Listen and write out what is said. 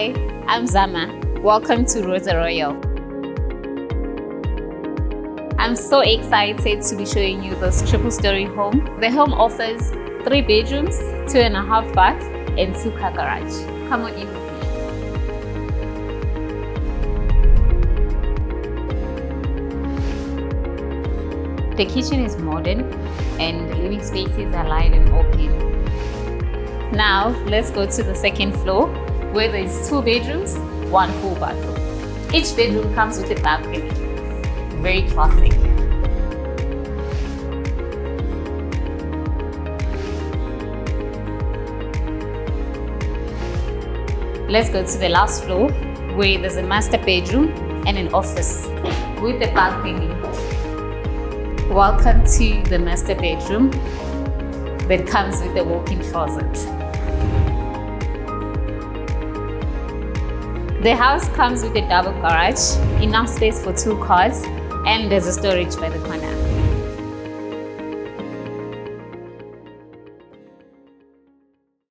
Hi, I'm Zama. Welcome to Rosa Royale. I'm so excited to be showing you this triple-story home. The home offers 3 bedrooms, 2.5 baths, and 2-car garage. Come on in with me. The kitchen is modern and the living spaces are light and open. Now, let's go to the second floor where there's 2 bedrooms, 1 full bathroom. Each bedroom comes with a balcony. Very classic. Let's go to the last floor where there's a master bedroom and an office with a balcony. Welcome to the master bedroom that comes with a walk-in closet. The house comes with a double garage, enough space for 2 cars, and there's a storage by the corner.